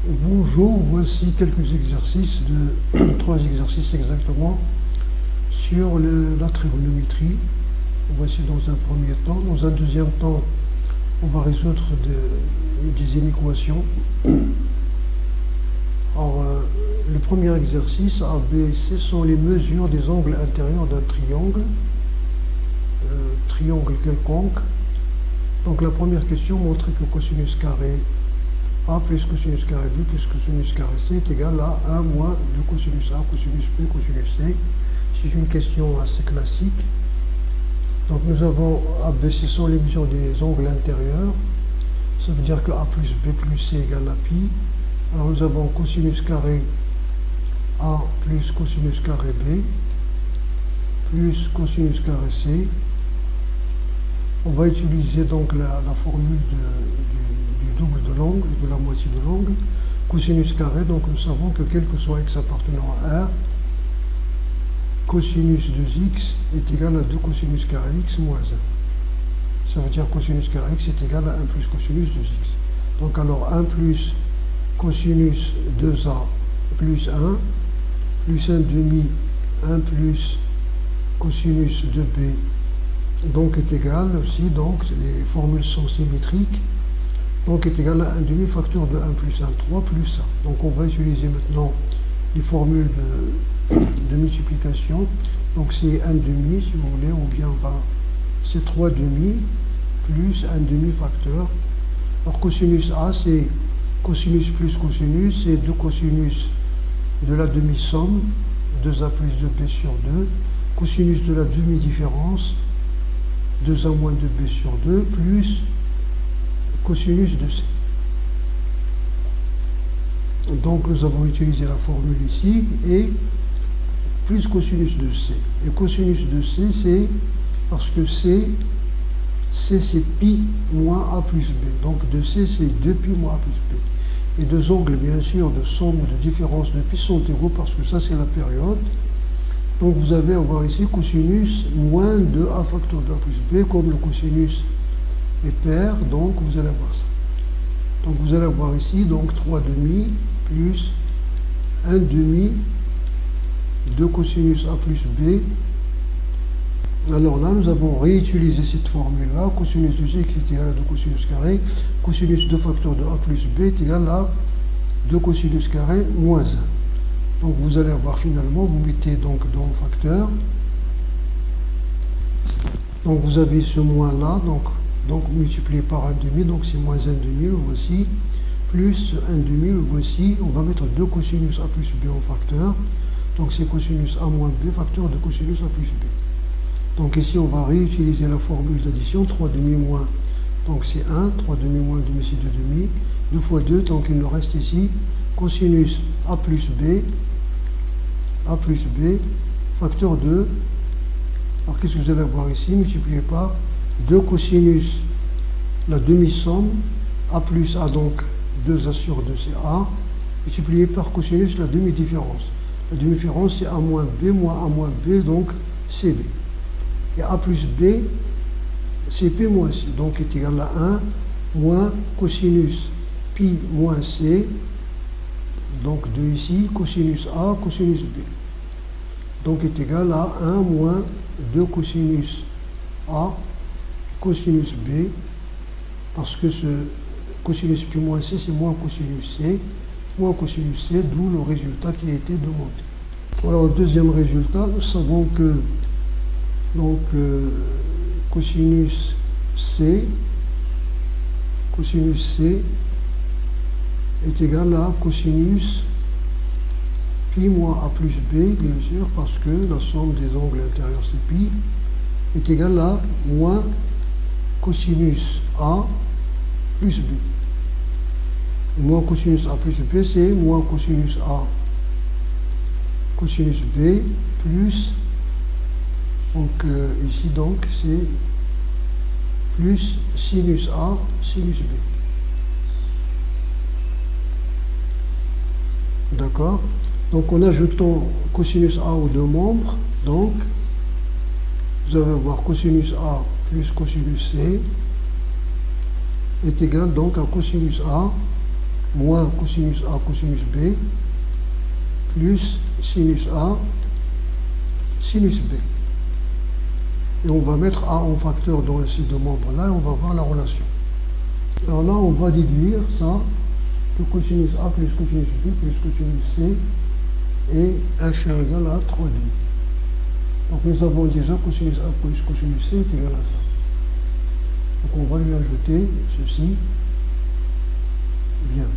Bonjour, voici quelques exercices trois exercices exactement sur la trigonométrie. Voici dans un premier temps. Dans un deuxième temps, on va résoudre des inéquations. Alors, le premier exercice, A, B et C, sont les mesures des angles intérieurs d'un triangle quelconque. Donc la première question montrait que cosinus carré A plus cosinus carré B plus cosinus carré C est égal à 1 moins 2 cosinus A, cosinus B, cosinus C. C'est une question assez classique. Donc nous avons A, B, C sont les mesures des angles intérieurs. Ça veut dire que A plus B plus C égale à pi. Alors nous avons cosinus carré A plus cosinus carré B plus cosinus carré C. On va utiliser donc la formule du double de l'angle, de la moitié de l'angle. Cosinus carré, donc nous savons que quel que soit x appartenant à R, cosinus de x est égal à 2 cosinus carré x moins 1. Ça veut dire cosinus carré x est égal à 1 plus cosinus de x. Donc alors 1 plus cosinus 2a plus 1 plus 1 demi 1 plus cosinus de b donc est égal aussi, donc les formules sont symétriques, donc est égal à 1 demi facteur de 1 plus 1, 3 plus 1. Donc on va utiliser maintenant les formules de multiplication. Donc c'est 1 demi si vous voulez, ou bien c'est 3 demi plus 1 demi facteur. Alors cosinus A c'est cosinus plus cosinus, c'est 2 cosinus de la demi-somme, 2a plus 2b sur 2, cosinus de la demi-différence, 2a moins 2b sur 2, plus cosinus de c. Donc nous avons utilisé la formule ici, et plus cosinus de c. Et cosinus de c, c'est parce que c c'est pi moins a plus b. Donc de c, c'est 2 pi moins a plus b. Et deux angles, bien sûr, de somme ou de différence de pi sont égaux parce que ça, c'est la période. Donc vous allez avoir ici cosinus moins 2a facteur de a plus b, comme le cosinus est pair, donc vous allez avoir ça. Donc vous allez avoir ici donc 3 demi plus 1 demi de cosinus a plus b. Alors là, nous avons réutilisé cette formule-là, cosinus de c est égal à 2 cosinus carré, cosinus de facteur de a plus b est égal à 2 cosinus carré moins 1. Donc vous allez avoir finalement, vous mettez donc dans le facteur, donc vous avez ce moins là, donc multiplié par 1 demi, donc c'est moins 1 demi, le voici, plus 1 demi, le voici, on va mettre 2 cosinus a plus b en facteur, donc c'est cosinus a moins b, facteur de cosinus a plus b. Donc ici on va réutiliser la formule d'addition, 3 demi moins, donc c'est 1, 3 demi moins 1 demi c'est 2 demi, 2 fois 2, donc il nous reste ici cosinus a plus b, facteur 2, alors qu'est-ce que vous allez avoir ici, multiplié par 2 cosinus, la demi-somme, a plus a, donc 2a sur 2 c'est a, multiplié par cosinus, la demi-différence. La demi-différence c'est a moins b, donc c'est b. Et a plus b, c'est p moins c, donc est égal à 1 moins cosinus pi moins c, donc de ici, cosinus a, cosinus b. Donc est égal à 1 moins 2 cosinus a, cosinus b, parce que ce cosinus pi moins c, c'est moins cosinus c, d'où le résultat qui a été demandé. Alors, le deuxième résultat, nous savons que donc cosinus C est égal à cosinus pi moins a plus b, bien sûr, parce que la somme des angles intérieurs c'est pi, est égal à moins cosinus a plus b. Et moins cosinus a plus b, c'est moins cosinus a cosinus b plus, donc ici donc c'est plus sinus a sinus b. D'accord? Donc en ajoutant cosinus a aux deux membres, donc vous allez voir cosinus a plus cosinus c est égal donc à cosinus a moins cosinus A cosinus B plus sinus A sinus B. Et on va mettre A en facteur dans ces deux membres-là et on va voir la relation. Alors là, on va déduire ça, que cosinus A plus cosinus B plus cosinus C est inférieur ou égal à 3 demi. Donc nous avons déjà cosinus A plus cosinus C est égal à ça. Donc on va lui ajouter ceci. Bien.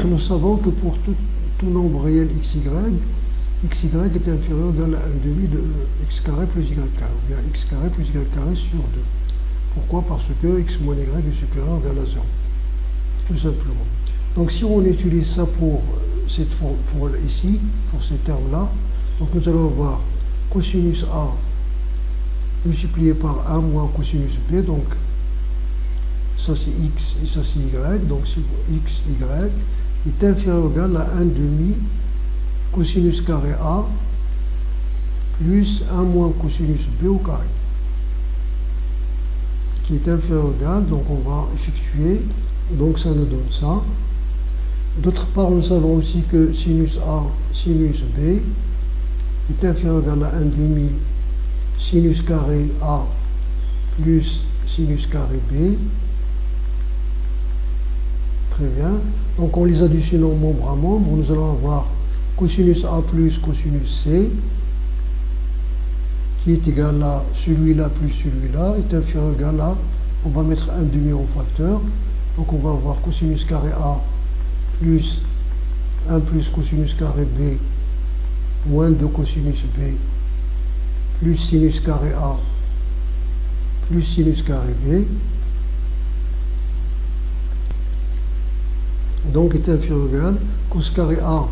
Nous savons que pour tout nombre réel xy est inférieur ou égal à 1 demi de x carré plus y carré, ou bien x carré plus y carré sur 2. Pourquoi? Parce que x moins y est supérieur ou égal à 0. Tout simplement. Donc si on utilise ça pour ici, pour ces termes-là, donc nous allons avoir cosinus A multiplié par 1 moins cosinus B, donc ça c'est x et ça c'est y, donc si x, y est inférieur ou égal à 1 demi cosinus carré A plus 1 moins cosinus B au carré, qui est inférieur ou égal, donc on va effectuer, donc ça nous donne ça. D'autre part, nous savons aussi que sinus A, sinus B est inférieur ou égal à 1 demi sinus carré A plus sinus carré B. Très bien. Donc en les additionnant membre à membre, nous allons avoir cosinus A plus cosinus C qui est égal à celui-là plus celui-là est inférieur ou égal à, on va mettre 1 demi en facteur, donc on va avoir cosinus carré A plus 1 plus cosinus carré B moins 2 cosinus B plus sinus carré A plus sinus carré B, donc est inférieur ou égal cos carré A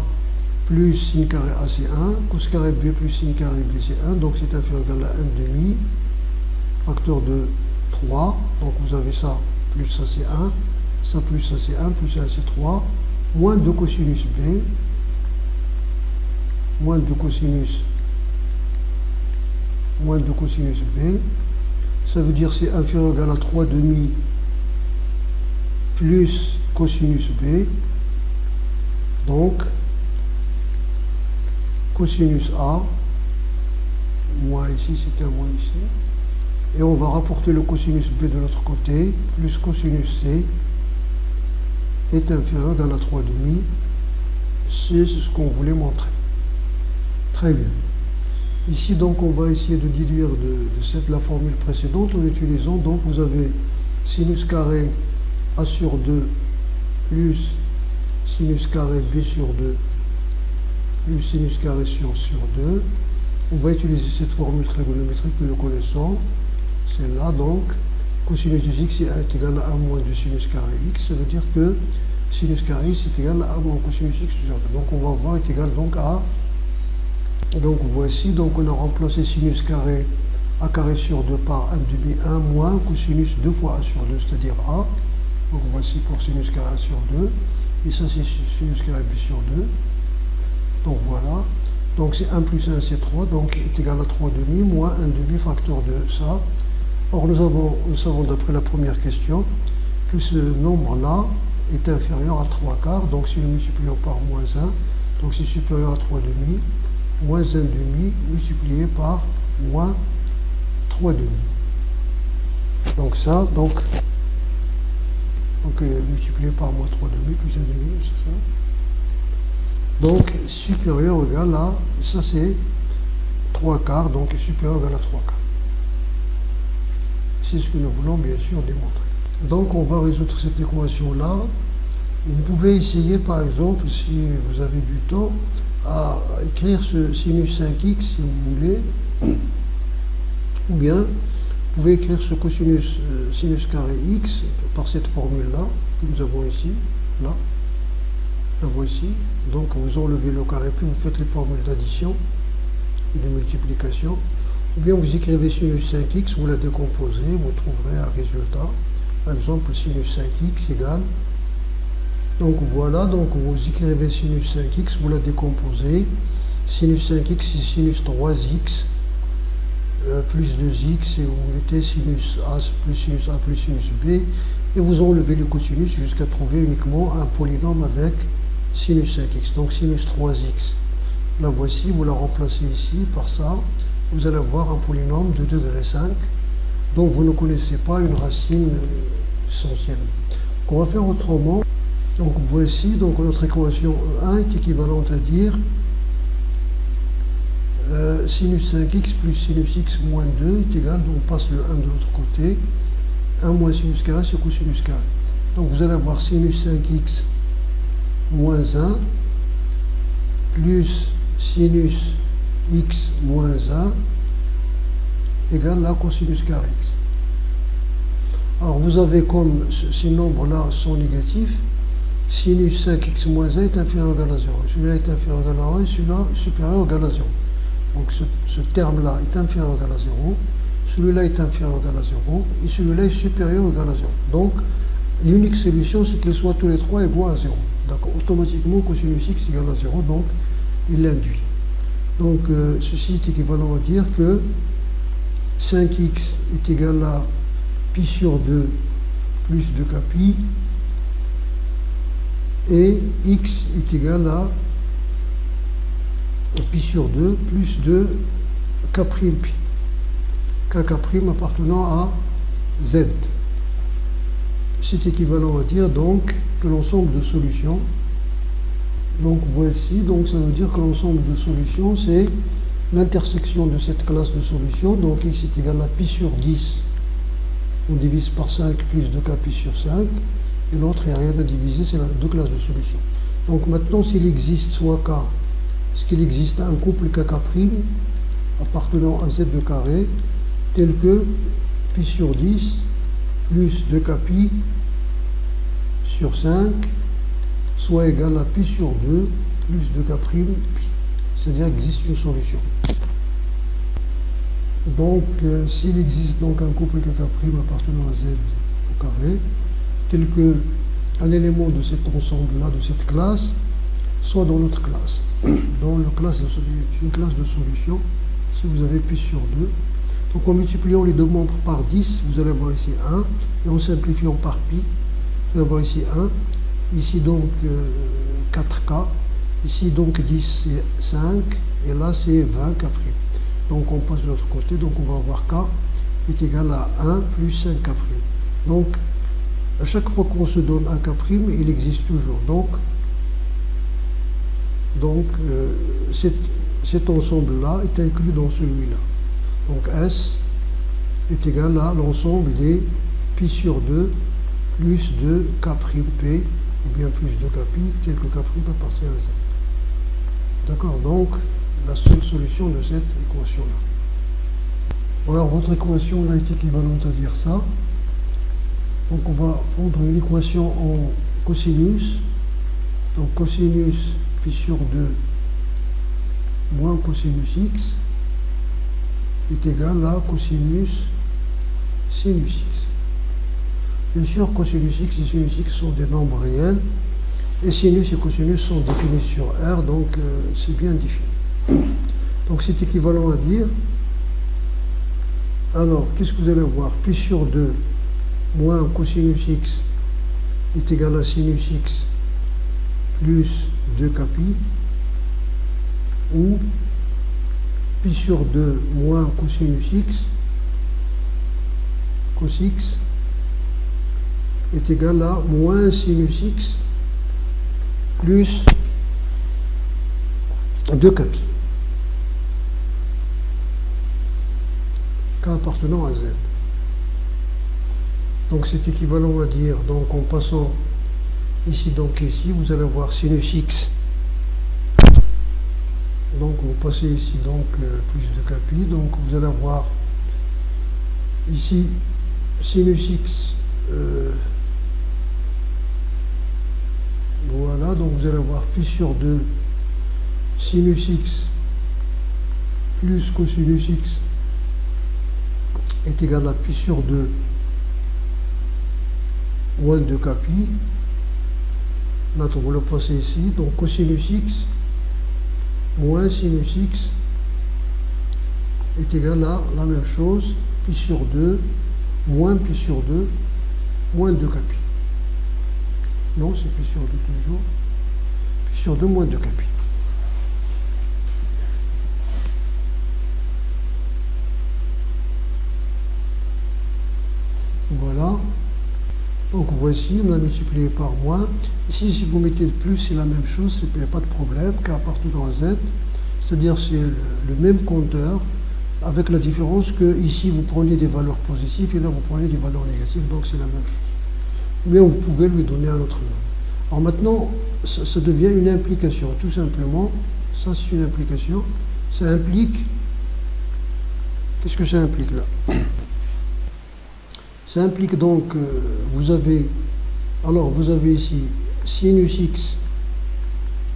plus sin carré A c'est 1, cos carré B plus sin carré B c'est 1, donc c'est inférieur ou égal à 1 demi, facteur de 3, donc vous avez ça plus ça c'est 1, ça plus ça c'est 1, plus 1 c'est 3, moins 2 cosinus B, moins 2 cosinus B, ça veut dire c'est inférieur ou égal à 3 demi plus cosinus B, donc cosinus A, moins ici, c'était un moins ici, et on va rapporter le cosinus B de l'autre côté, plus cosinus C est inférieur ou égal à 3 demi, c'est ce qu'on voulait montrer. Très bien. Ici, donc, on va essayer de déduire de la formule précédente en utilisant, donc, vous avez sinus carré A sur 2 plus sinus carré B sur 2 plus sinus carré sur 2. On va utiliser cette formule trigonométrique que nous connaissons. C'est là, donc, cosinus de x est égal à 1 moins 2 sinus carré x. Ça veut dire que sinus carré x est égal à 1 moins cosinus x sur 2. Donc, on va voir est égal donc à... Donc, voici, donc, on a remplacé sinus carré A carré sur 2 par 1 demi 1 moins cosinus 2 fois A sur 2, c'est-à-dire A. Donc, voici pour sinus carré A sur 2. Et ça, c'est sinus carré B sur 2. Donc voilà, donc c'est 1 plus 1 c'est 3, donc est égal à 3 demi moins 1 demi facteur de ça. Or nous savons d'après la première question que ce nombre-là est inférieur à 3 quarts, donc si nous multiplions par moins 1, donc c'est supérieur à 3 demi, moins 1 demi multiplié par moins 3 demi. Donc ça, donc multiplié par moins 3 demi plus 1 demi, c'est ça. Donc, supérieur ou égal à, ça c'est 3 quarts, donc supérieur ou égal à 3 quarts. C'est ce que nous voulons bien sûr démontrer. Donc, on va résoudre cette équation-là. Vous pouvez essayer, par exemple, si vous avez du temps, à écrire ce sinus 5x, si vous voulez, ou bien, vous pouvez écrire ce cosinus sinus carré x par cette formule-là, que nous avons ici, là. La voici, donc vous enlevez le carré, puis vous faites les formules d'addition et de multiplication, ou bien vous écrivez sinus 5x, vous la décomposez, vous trouverez un résultat, par exemple sinus 5x égale, donc voilà, donc vous écrivez sinus 5x, vous la décomposez, sinus 5x c'est sinus 3x, plus 2x, et vous mettez sinus A plus sinus B, et vous enlevez le cosinus jusqu'à trouver uniquement un polynôme avec sinus 5x, donc sinus 3x. La voici, vous la remplacez ici par ça, vous allez avoir un polynôme de 2 degré 5 dont vous ne connaissez pas une racine essentielle. Donc on va faire autrement. Donc voici, donc notre équation E1 est équivalente à dire sinus 5x plus sinus x moins 2 est égal, donc on passe le 1 de l'autre côté, 1 moins sinus carré c'est cosinus carré. Donc vous allez avoir sinus 5x moins 1 plus sinus x moins 1 égale à cosinus carré x. Alors vous avez, comme ces nombres-là sont négatifs, sinus 5x moins 1 est inférieur ou égal à 0. Celui-là est inférieur ou égal à 1 et celui-là supérieur ou égal à 0. Donc ce terme-là est inférieur ou égal à 0, celui-là est inférieur ou égal à 0, et celui-là est supérieur ou égal à 0. Donc l'unique solution, c'est qu'ils soient tous les trois égaux à 0. Donc automatiquement, cosinus x égale à 0, donc il l'induit. Donc ceci est équivalent à dire que 5x est égal à pi sur 2 plus 2k pi, et x est égal à pi sur 2 plus 2 k' pi, kk' appartenant à z. C'est équivalent à dire donc que l'ensemble de solutions, donc voici, donc ça veut dire que l'ensemble de solutions c'est l'intersection de cette classe de solutions, donc x est égal à pi sur 10, on divise par 5 plus 2k pi sur 5, et l'autre, il n'y a rien à diviser, c'est deux classes de solutions. Donc maintenant, s'il existe soit k, est-ce qu'il existe un couple kk' appartenant à z de carré, tel que pi sur 10 plus 2k pi sur 5 soit égal à pi sur 2 plus 2k' pi, c'est-à-dire qu'il existe une solution. Donc, s'il existe donc un couple kk' appartenant à z au carré, tel que un élément de cet ensemble-là, de cette classe, soit dans notre classe. Dans une classe de solution, si vous avez pi sur 2. Donc en multipliant les deux membres par 10, vous allez avoir ici 1, et en simplifiant par pi, vous allez avoir ici 1, ici donc 4k, ici donc 10 c'est 5, et là c'est 20 k'. Donc on passe de l'autre côté, donc on va avoir k est égal à 1 plus 5 k'. Donc à chaque fois qu'on se donne un k', il existe toujours. Donc cet ensemble-là est inclus dans celui-là. Donc S est égal à l'ensemble des pi sur 2 plus 2 k' p, ou bien plus 2 k pi, tel que k' peut passer à z. D'accord? Donc la seule solution de cette équation-là. Alors votre équation là est équivalente à dire ça. Donc on va prendre une équation en cosinus. Donc cosinus pi sur 2 moins cosinus x est égal à cosinus sinus x. Bien sûr, cosinus x et sinus x sont des nombres réels, et sinus et cosinus sont définis sur R, donc c'est bien défini. Donc c'est équivalent à dire, alors qu'est-ce que vous allez voir? Pi sur 2 moins cosinus x est égal à sinus x plus 2k pi, ou pi sur 2 moins cosinus x, cos x, est égal à moins sinus x plus 2k pi, k appartenant à z. Donc c'est équivalent à dire, donc en passant ici, donc ici, vous allez avoir sinus x. Donc vous passez ici donc plus de k pi, donc vous allez avoir ici sinus x, voilà, donc vous allez avoir pi sur 2 sinus x plus cosinus x est égal à pi sur 2 moins 2k pi. Maintenant vous le passez ici, donc cosinus x moins sinus x est égal à la même chose, pi sur 2 moins pi sur 2 moins 2 capi. Non, c'est pi sur 2 toujours. Pi sur 2 moins 2 capi. Voilà. Donc voici, on a multiplié par moins. Ici, si vous mettez plus, c'est la même chose, il n'y a pas de problème, k appartenant à z. C'est-à-dire c'est le même compteur, avec la différence que ici vous prenez des valeurs positives et là vous prenez des valeurs négatives, donc c'est la même chose. Mais vous pouvez lui donner un autre nom. Alors maintenant, ça devient une implication, tout simplement. Ça c'est une implication. Ça implique... Qu'est-ce que ça implique là? Ça implique donc, vous avez ici sinus x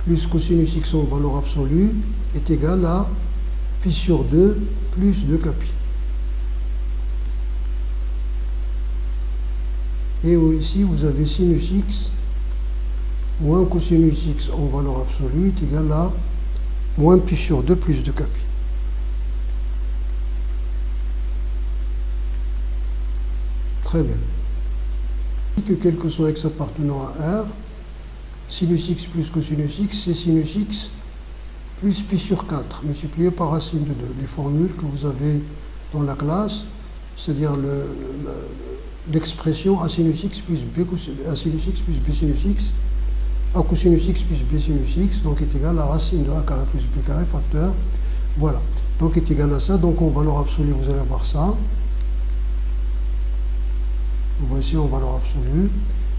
plus cosinus x en valeur absolue est égal à pi sur 2 plus 2 capi. Et ici, vous avez sinus x moins cosinus x en valeur absolue est égal à moins pi sur 2 plus 2 capi. Très bien. Que quel que soit x appartenant à R, sinus x plus cosinus x, c'est sinus x plus pi sur 4, multiplié par racine de 2. Les formules que vous avez dans la classe, c'est-à-dire l'expression a sinus x plus b sinus x, a cosinus x plus b sinus x, donc est égal à racine de a carré plus b carré facteur. Voilà. Donc est égal à ça. Donc en valeur absolue, vous allez avoir ça. Voici en valeur absolue.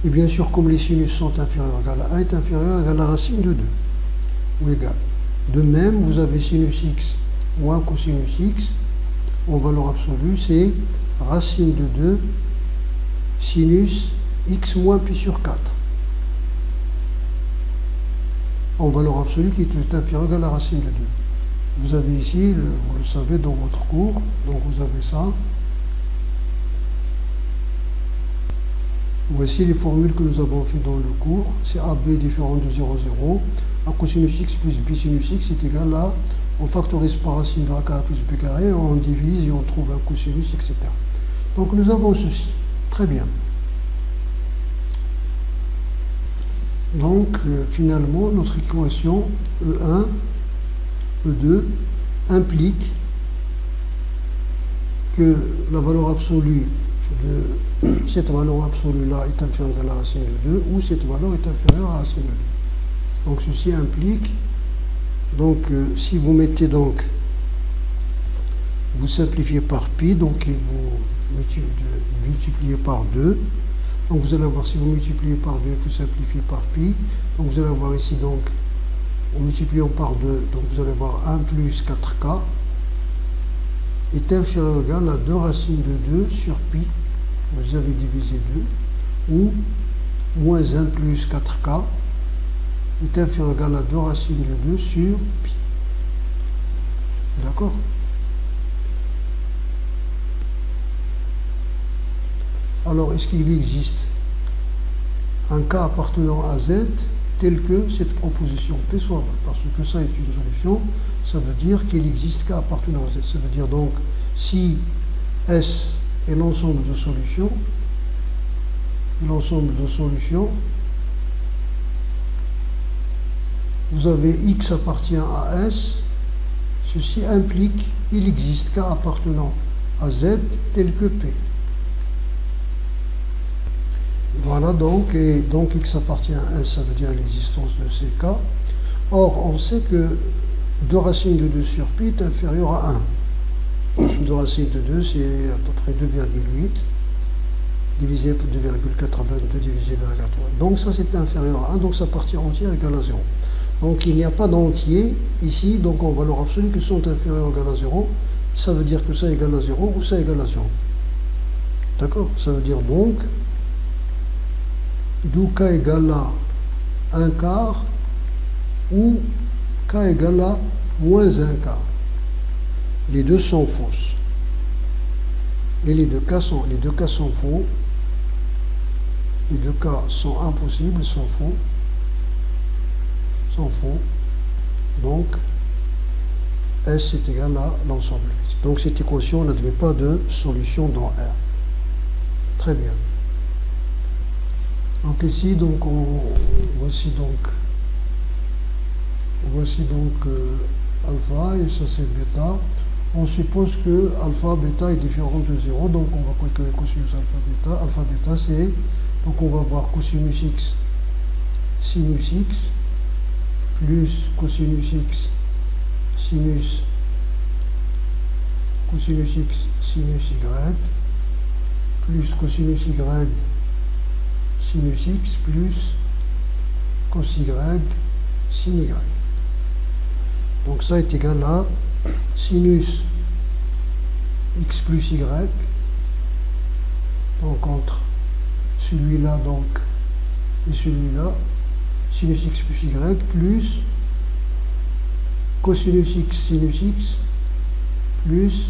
Et bien sûr, comme les sinus sont inférieurs égal à 1 est inférieur à la racine de 2. Ou égal. De même, vous avez sinus x moins cosinus x. En valeur absolue, c'est racine de 2 sinus x moins pi sur 4. En valeur absolue qui est inférieur à la racine de 2. Vous avez ici, vous le savez dans votre cours, donc vous avez ça. Voici les formules que nous avons fait dans le cours. C'est AB différent de 0, 0. A cosinus x plus b sinus x est égal à, on factorise par racine de a carré plus b carré, on divise et on trouve un cosinus, etc. Donc nous avons ceci. Très bien. Donc finalement, notre équation E1, E2 implique que la valeur absolue de cette valeur absolue-là est inférieure à la racine de 2 ou cette valeur est inférieure à la racine de 2. Donc ceci implique, donc si vous mettez donc, vous simplifiez par pi, donc vous multipliez par 2, donc vous allez avoir, si vous multipliez par 2, vous simplifiez par pi, donc vous allez avoir ici donc, en multipliant par 2, donc vous allez avoir 1 plus 4k est inférieur ou égal à 2 racines de 2 sur pi, vous avez divisé 2, ou moins 1 plus 4k est inférieur ou égal à 2 racines de 2 sur pi. D'accord? Alors, est-ce qu'il existe un cas appartenant à Z tel que cette proposition P soit vraie? Parce que ça est une solution, ça veut dire qu'il existe cas appartenant à Z. Ça veut dire donc, si S est l'ensemble de solutions, vous avez X appartient à S, ceci implique qu'il existe cas appartenant à Z tel que P. Voilà donc, et donc X appartient à S, ça veut dire l'existence de ces cas. Or, on sait que 2 racines de 2 sur pi est inférieur à 1. 2 racines de 2, c'est à peu près 2,8, divisé par 2,82 divisé par 3. Donc ça, c'est inférieur à 1, donc sa partie entière égale à 0. Donc il n'y a pas d'entier ici, donc en valeur absolue, qui sont inférieurs ou égal à 0. Ça veut dire que ça égale à 0 ou ça égale à 0. D'accord? Ça veut dire donc, d'où k égale à 1 quart ou k égale à moins 1 quart. Les deux sont fausses. Et les deux cas sont faux. Les deux cas sont impossibles, sont faux. Donc, S est égal à l'ensemble. Donc cette équation n'admet pas de solution dans R. Très bien. Donc ici, donc, voici donc alpha, et ça c'est bêta. On suppose que alpha, bêta est différent de 0, donc on va calculer cosinus alpha, bêta. Alpha, bêta, c'est, donc on va voir cosinus x, sinus x, plus cosinus x, sinus x, sinus y, plus cosinus y, sinus x, plus cos y, sin y. Donc ça est égal à sinus x plus y, donc entre celui-là donc et celui-là, sinus x plus y, plus cosinus x, sinus x, plus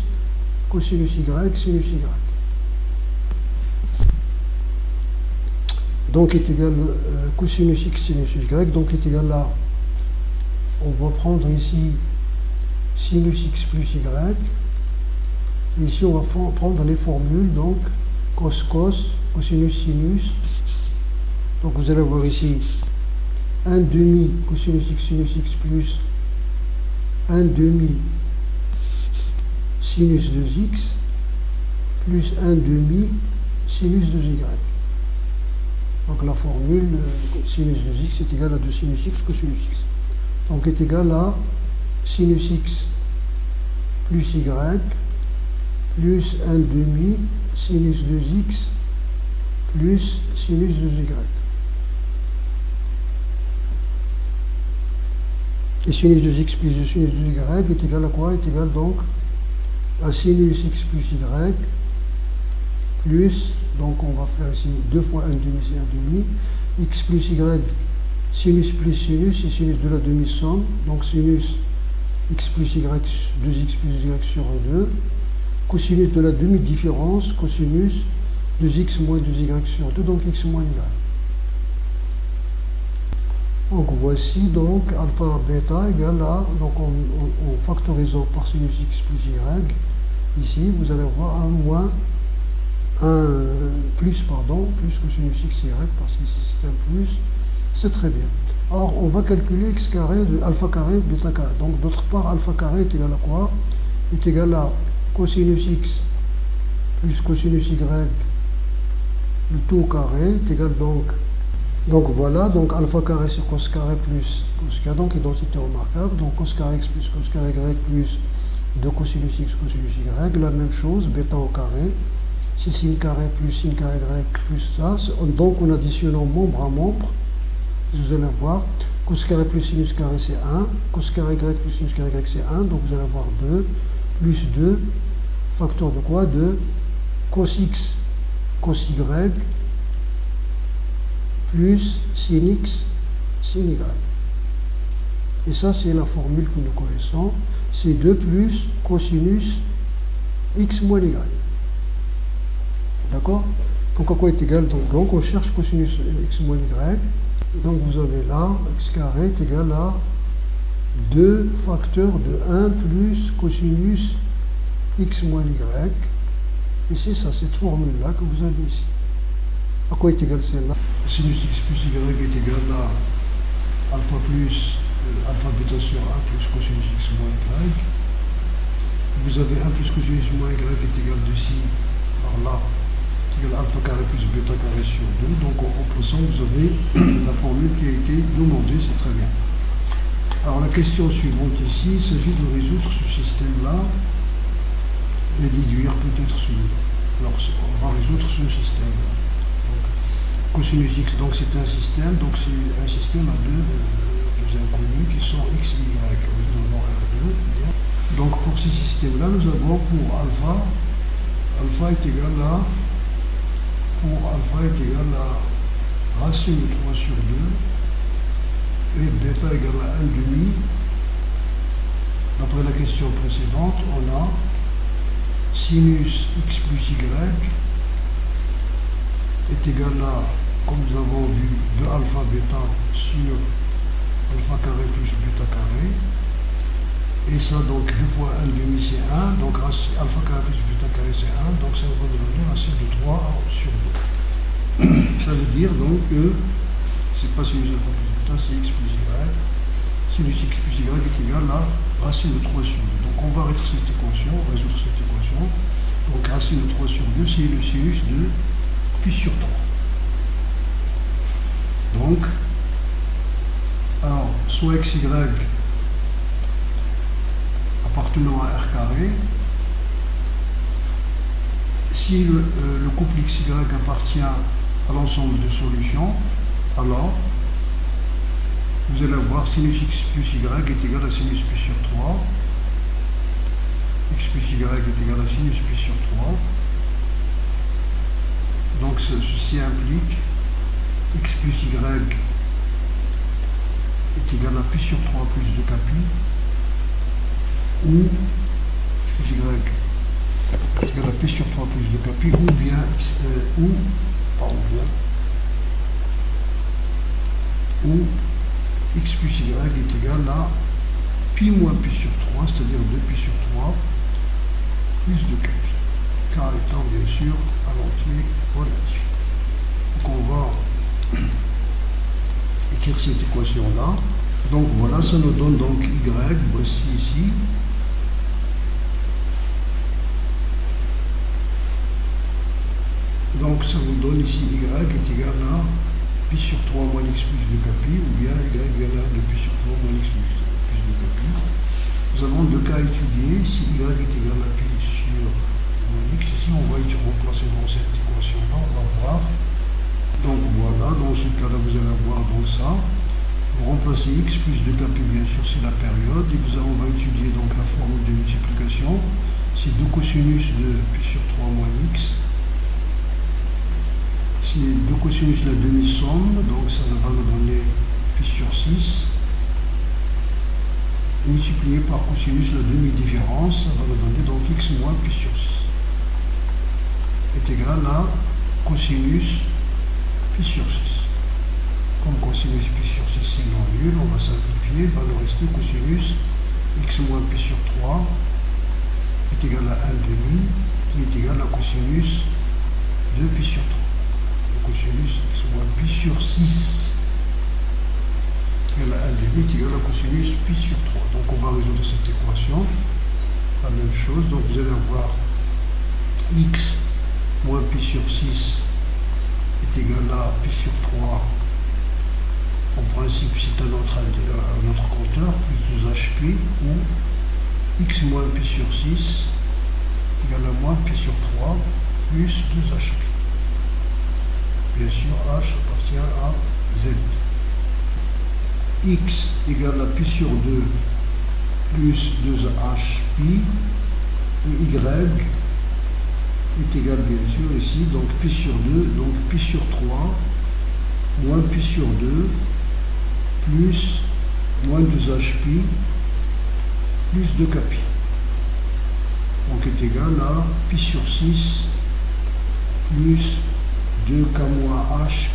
cosinus y, sinus y. Donc est égal cosinus x, sinus y, donc est égal à, on va prendre ici sinus x plus y, et ici on va prendre les formules, donc cos, cosinus, sinus, donc vous allez voir ici 1 demi cosinus x, sinus x, plus 1 demi sinus 2x, plus 1 demi sinus 2y. Donc la formule sinus 2x est égal à 2 sinus x cosinus x. Donc est égal à sinus x plus y, plus 1 demi sinus 2x, plus sinus 2y. Et sinus 2x plus sinus 2y est égal à quoi? Est égal donc à sinus x plus y, plus, donc on va faire ici 2 fois 1 demi, c'est 1 demi, x plus y, sinus plus sinus, et sinus de la demi-somme, donc sinus x plus y, 2x plus y sur 2, cosinus de la demi-différence, cosinus 2x moins 2y sur 2, donc x moins y. Donc voici donc alpha bêta égale à, donc en factorisant par sinus x plus y, ici vous allez voir plus cosinus x y, parce que c'est un plus, c'est très bien. Alors on va calculer x carré de alpha carré bêta carré. Donc d'autre part, alpha carré est égal à quoi? Est égal à cosinus x plus cosinus y, le tout au carré, est égal donc voilà, donc alpha carré sur cos carré plus cos carré, donc identité remarquable, donc cos carré x plus cos carré y plus 2 cosinus x cosinus y, la même chose, bêta au carré, c'est sin carré y plus ça, donc en additionnant membre à membre, vous allez voir, cos carré plus sinus carré c'est 1, cos carré y plus sinus carré y c'est 1, donc vous allez avoir 2, plus 2, facteur de quoi? De cos x, cos y, plus sin x, sin y. Et ça, c'est la formule que nous connaissons. C'est 2 plus cosinus x moins y. D'accord? Donc, à quoi est égal? Donc, on cherche cosinus x moins y. Donc, vous avez là, x carré est égal à 2 facteurs de 1 plus cosinus x moins y. Et c'est ça, cette formule-là que vous avez ici. À quoi est égal celle-là? Sinus x plus y est égal à alpha plus alpha bêta sur 1 plus cosinus x moins y. Vous avez 1 plus cosinus moins y est égal d'ici par là, est égal à alpha carré plus bêta carré sur 2. Donc en remplaçant, vous avez la formule qui a été demandée, c'est très bien. Alors la question suivante ici, il s'agit de résoudre ce système-là et déduire peut-être celui-là. Alors on va résoudre ce système-là. Cosinus x, donc c'est un système, à deux inconnus qui sont x et y, nous avons R2. Bien. Donc pour ce système-là, nous avons pour alpha est égal à, racine de 3 sur 2, et bêta égale à 1 demi. D'après la question précédente, on a sinus x plus y est égal à, comme nous avons vu, de alpha bêta sur alpha carré plus bêta carré. Et ça, donc, 2 fois 1 demi, c'est 1. Donc, alpha carré plus bêta carré, c'est 1. Donc, ça va donner racine de 3 sur 2. Ça veut dire donc que c'est pas sinus alpha plus bêta, c'est x plus y. Sinus x plus y est égal à racine de 3 sur 2. Donc on va résoudre cette équation. Donc racine de 3 sur 2, c'est le sinus de pi sur 3. Donc, alors, soit xy appartenant à r carré, si le couple xy appartient à l'ensemble de solutions, alors vous allez avoir sinus x plus y est égal à sinus pi sur 3. X plus y est égal à sinus pi sur 3. Donc ceci implique x plus y est égal à pi sur 3 plus 2 pi, ou x plus y est égal à pi sur 3 plus 2 pi, ou bien x plus y est égal à pi moins pi sur 3, c'est-à-dire 2 pi sur 3 plus 2 pi, k étant bien sûr à l'entier relatif. Donc on va écrire cette équation-là. Donc voilà, ça nous donne donc y, voici ici. Donc ça nous donne ici y est égal à pi sur 3 moins x plus 2 pi, ou bien y est égal à 2 pi sur 3 moins x plus 2 pi. Nous avons deux cas à étudier. Si y est égal à pi sur moins x, ici on va remplacer dans cette équation-là, on va voir. Donc voilà, dans ce cas-là, vous allez avoir donc ça. Vous remplacez x plus 2 pi, bien sûr, c'est la période. Et on va étudier donc la formule de multiplication. C'est 2 cosinus de pi sur 3 moins x. C'est 2 cosinus de la demi-somme, donc ça va nous donner pi sur 6. Multiplié par cosinus de la demi-différence, ça va nous donner donc x moins pi sur 6. Est égal à cosinus pi sur 6. Comme cosinus pi sur 6 c'est non nul, on va simplifier, il va nous rester cosinus x moins pi sur 3 est égal à 1 demi, qui est égal à cosinus de pi sur 3. Le cosinus x moins pi sur 6 égal à 1 demi est égal à cosinus pi sur 3. Donc on va résoudre cette équation. La même chose, donc vous allez avoir x moins pi sur 6 est égal à pi sur 3. En principe, c'est un autre compteur, plus 2hp, ou x moins pi sur 6 égale à moins pi sur 3 plus 2hp. Bien sûr, h appartient à z. X égale à pi sur 2 plus 2hp, et y est égal bien sûr ici, donc pi sur 2, donc pi sur 3 moins pi sur 2 plus moins 2hp plus 2 pi. Donc est égal à pi sur 6 plus 2k moins hp.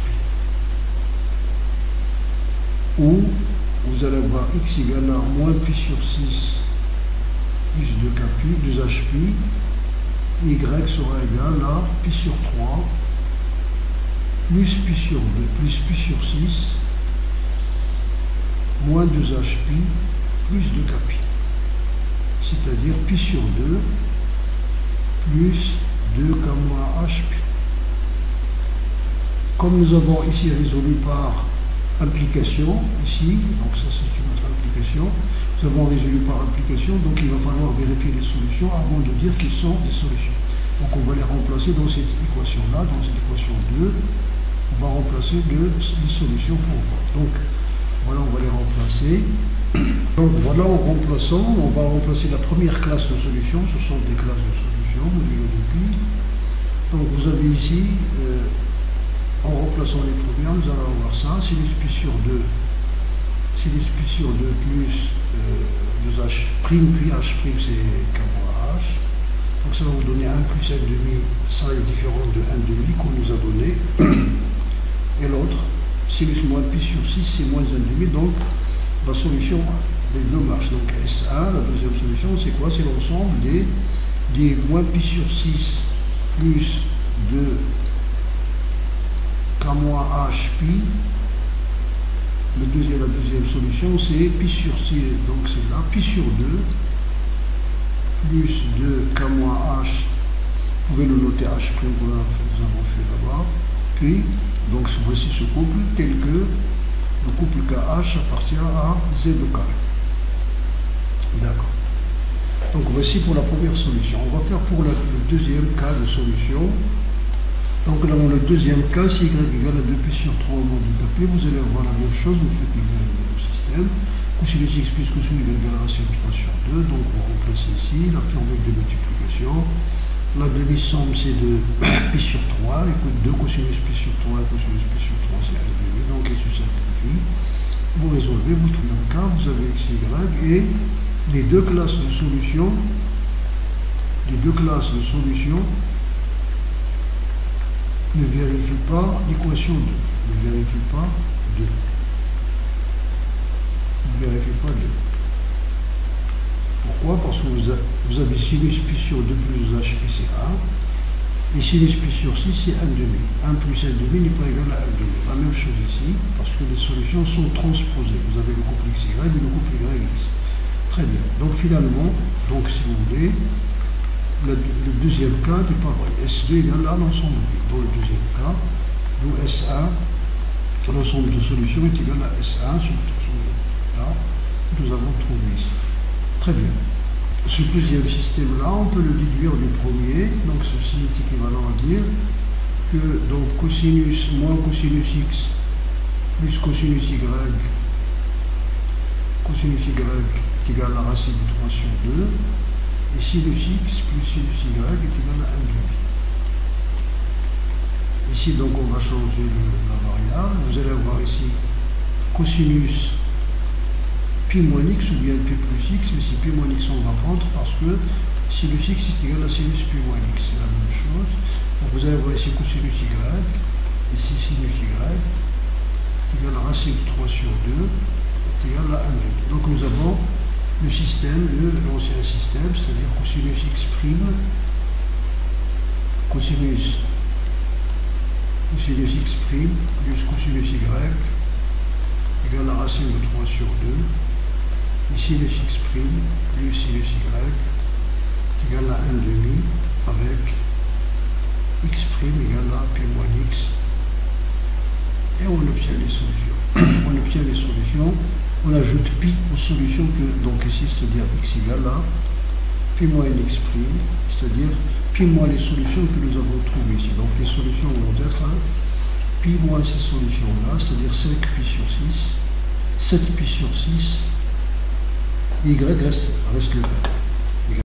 Ou vous allez avoir x égale à moins pi sur 6 plus 2hp, y sera égal à pi sur 3 plus pi sur 2 plus pi sur 6 moins 2hp plus 2k, c'est-à-dire pi sur 2 plus 2k moins hp. Comme nous avons ici résolu par implication, ici, donc ça c'est une autre implication, nous avons résolu par implication, donc il va falloir vérifier les solutions avant de dire qu'ils sont des solutions. Donc on va les remplacer dans cette équation-là, dans cette équation 2, on va remplacer les solutions pour voir. Donc voilà, on va les remplacer. Donc voilà, en remplaçant, on va remplacer la première classe de solutions, ce sont des classes de solutions, modulo de pi. Donc vous avez ici, en remplaçant les premières, nous allons avoir ça, sinus pi sur 2 plus 2h' puis h' c'est k moins h. Donc ça va vous donner 1 plus 1 demi, ça est différent de 1 demi qu'on nous a donné. Et l'autre, sinus moins pi sur 6 c'est moins 1 demi, donc la solution des deux marches. Donc S1, la deuxième solution, c'est quoi? C'est l'ensemble des moins pi sur 6 plus 2 K moins H pi. La deuxième solution, c'est pi sur 6, donc c'est là, pi sur 2, plus 2K moins H, vous pouvez le noter H', nous avons fait là-bas, puis, donc voici ce couple, tel que le couple KH appartient à Z de K. D'accord. Donc voici pour la première solution. On va faire pour le deuxième cas de solution. Donc dans le deuxième cas, si y égale à 2pi sur 3 au moins du kp, vous allez avoir la même chose, vous faites le même système. Cosinus x plus cosinus y égale à racine 3 sur 2, donc on va remplacer ici la formule de multiplication. La demi-somme c'est de pi sur 3, et 2 cosinus pi sur 3 et cosinus pi sur 3 c'est 1,5, donc il se simplifie. Vous résolvez, vous trouvez un cas, vous avez x, y, et les deux classes de solution ne vérifie pas l'équation 2. Ne vérifie pas 2. Ne vérifie pas 2. Pourquoi? Parce que vous avez sinus pi sur 2 plus h pi c'est 1. Et sinus pi sur 6 c'est 1,5. 1 plus 1,5 n'est pas égal à 1,5. La même chose ici, parce que les solutions sont transposées. Vous avez le couple xy et le couple yx. Très bien. Donc finalement, donc si vous voulez, le deuxième cas n'est pas vrai. S2 égale à l'ensemble. Dans le deuxième cas, d'où S1, l'ensemble de solutions est égal à S1 sur là, que nous avons trouvé ici. Très bien. Ce deuxième système-là, on peut le déduire du premier. Donc ceci est équivalent à dire que donc cosinus moins cosinus x plus cosinus y est égal à la racine de 3 sur 2. Et sinus x plus sinus y est égal à 1,5. Ici, donc, on va changer la variable. Vous allez avoir ici cosinus pi moins x ou bien pi plus x. Ici, pi moins x, on va prendre parce que sinus x est égal à sinus pi moins x. C'est la même chose. Donc, vous allez avoir ici cosinus y, ici sinus y, est égal à racine de 3 sur 2, est égal à 1,5. Donc, nous avons le système, l'ancien système, c'est-à-dire cosinus x prime, cosinus x prime plus cosinus y égale à la racine de 3 sur 2, et sinus x prime plus sinus y est égal à 1,5 avec x prime égale à pi moins x, et on obtient les solutions. On obtient les solutions. On ajoute pi aux solutions que, donc ici, c'est-à-dire x égale à pi moins x prime, c'est-à-dire pi moins les solutions que nous avons trouvées ici. Donc les solutions vont être pi moins ces solutions-là, c'est-à-dire 5 pi sur 6, 7 pi sur 6, y reste le même.